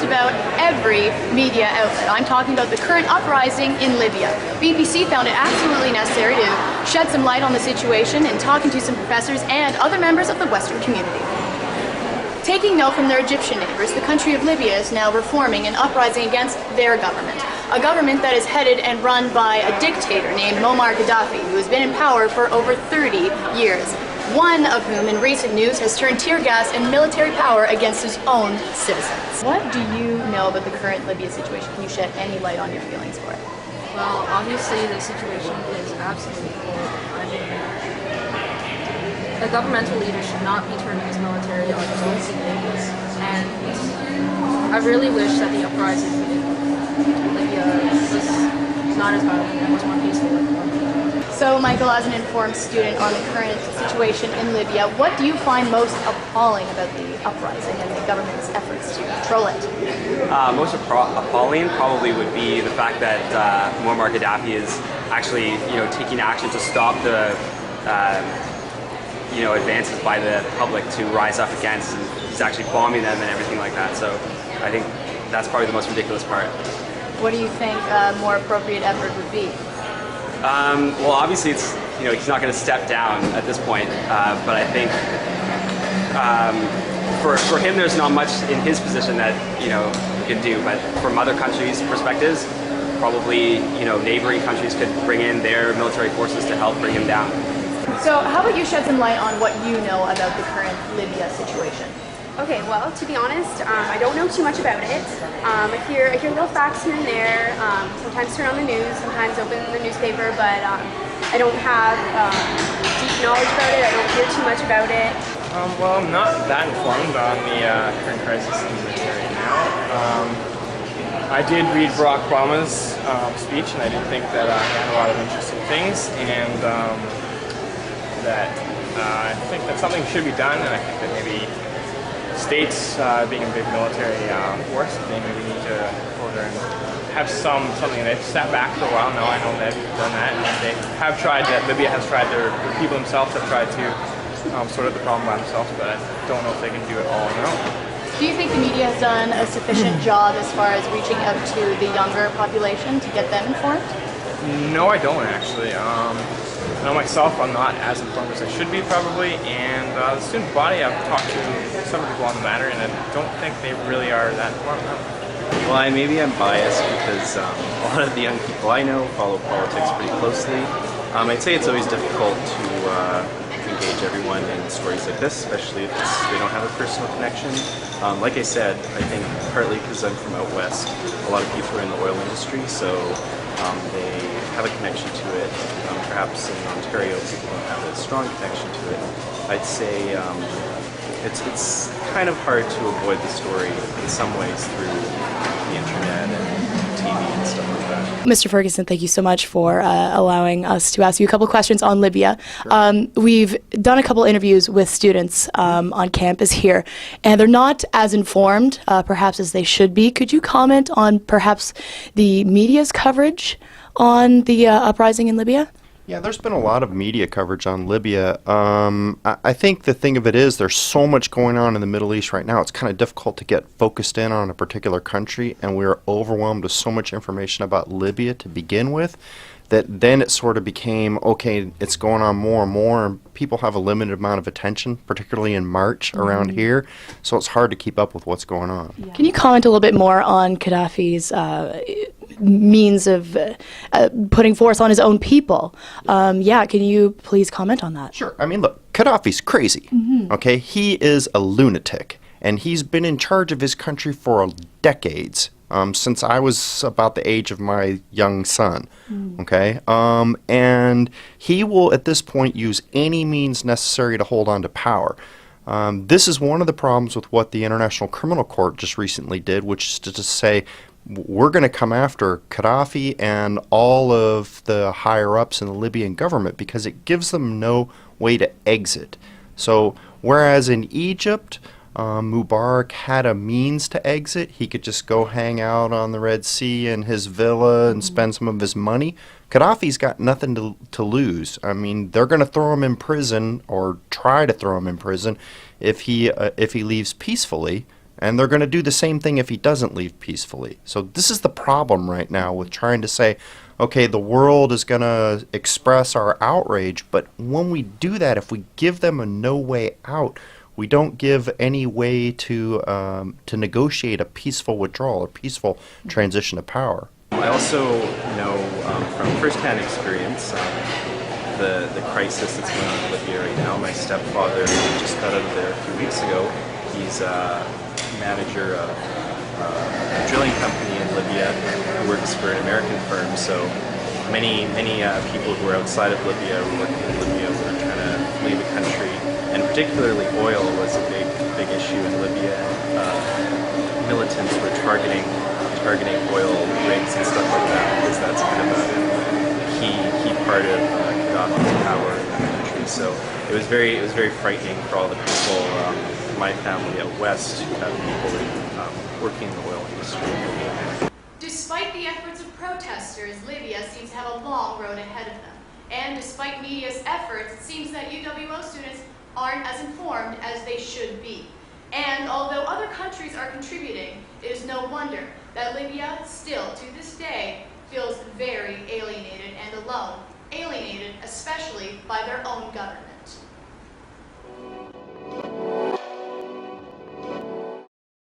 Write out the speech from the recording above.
about every media outlet. I'm talking about the current uprising in Libya. BBC found it absolutely necessary to shed some light on the situation in talking to some professors and other members of the Western community. Taking note from their Egyptian neighbors, the country of Libya is now reforming and uprising against their government. A government that is headed and run by a dictator named Muammar Gaddafi, who has been in power for over 30 years. One of whom, in recent news, has turned tear gas and military power against his own citizens. What do you know about the current Libya situation? Can you shed any light on your feelings for it? Well, obviously the situation is absolutely horrible. I mean, the governmental leader should not be turning his military on his own civilians, and I really wish that the uprising in Libya was not as violent and was more peaceful. So, Michael, as an informed student on the current situation in Libya, what do you find most appalling about the uprising and the government's efforts to control it? Most appalling probably would be the fact that Muammar Gaddafi is actually, taking action to stop the, advances by the public to rise up against, and he's actually bombing them and everything like that. So, I think that's probably the most ridiculous part. What do you think a more appropriate effort would be? Well, obviously, it's he's not going to step down at this point, but I think for him, there's not much in his position that he could do. But from other countries' perspectives, probably neighboring countries could bring in their military forces to help bring him down. So, how about you shed some light on what you know about the current Libya situation? Okay, well, to be honest, I don't know too much about it. I hear little facts here and there. Sometimes turn on the news, sometimes open the newspaper, but I don't have deep knowledge about it. I don't hear too much about it. Well, I'm not that informed on the current crisis in Libya right now. I did read Barack Obama's speech, and I did think that he had a lot of interesting things, and that I think that something should be done, and I think that maybe states, being a big military force, they maybe need to order and have something. They've sat back for a while now. I know they've done that, and they have tried that. Libya has tried. The people themselves have tried to sort out the problem by themselves, but I don't know if they can do it all on their own. Do you think the media has done a sufficient job as far as reaching out to the younger population to get them informed? No, I don't actually. I know myself, I'm not as informed as I should be probably, and the student body, I've talked to some people on the matter, and I don't think they really are that informed. Well, maybe I'm biased because a lot of the young people I know follow politics pretty closely. I'd say it's always difficult to engage everyone in stories like this, especially if they don't have a personal connection. Like I said, I think partly because I'm from out west, a lot of people are in the oil industry, so they have a connection to it. Perhaps in Ontario, people don't have a strong connection to it. I'd say it's kind of hard to avoid the story in some ways through the internet and TV and stuff like that. Mr. Ferguson, thank you so much for allowing us to ask you a couple questions on Libya. Sure. We've done a couple interviews with students on campus here, and they're not as informed, perhaps, as they should be. Could you comment on perhaps the media's coverage on the uprising in Libya? Yeah, there's been a lot of media coverage on Libya. I think the thing of it is there's so much going on in the Middle East right now. It's kind of difficult to get focused in on a particular country, and we're overwhelmed with so much information about Libya to begin with that then it sort of became, okay, it's going on more and more, and people have a limited amount of attention, particularly in March around here, so it's hard to keep up with what's going on. Yeah. Can you comment a little bit more on Gaddafi's means of putting force on his own people? Can you please comment on that? Sure. Look, Gaddafi's crazy, okay? He is a lunatic, and he's been in charge of his country for decades. Since I was about the age of my young son, okay? And he will, at this point, use any means necessary to hold on to power. This is one of the problems with what the International Criminal Court just recently did, which is to just say, we're going to come after Gaddafi and all of the higher-ups in the Libyan government because it gives them no way to exit. So, whereas in Egypt, Mubarak had a means to exit. He could just go hang out on the Red Sea in his villa and spend some of his money. Gaddafi's got nothing to lose. They're going to throw him in prison or try to throw him in prison if he leaves peacefully. And they're going to do the same thing if he doesn't leave peacefully. So this is the problem right now with trying to say, okay, the world is going to express our outrage, but when we do that, if we give them a no way out, we don't give any way to negotiate a peaceful withdrawal, a peaceful transition of power. I also know from firsthand experience the crisis that's going on in Libya right now. My stepfather just got out of there a few weeks ago. He's a manager of a drilling company in Libya who works for an American firm. So many people who are outside of Libya, who work in Libya, were trying to flee the country, and particularly oil was a big issue in Libya. Militants were targeting oil rigs and stuff like that because that's kind of a key part of Gaddafi's power in that country. So it was very frightening for all the people, my family out west, who have people working in the oil industry. Despite the efforts of protesters, Libya seems to have a long road ahead of them. And despite media's efforts, it seems that UWO students aren't as informed as they should be. And although other countries are contributing, it is no wonder that Libya still, to this day, feels very alienated and alone, alienated especially by their own government.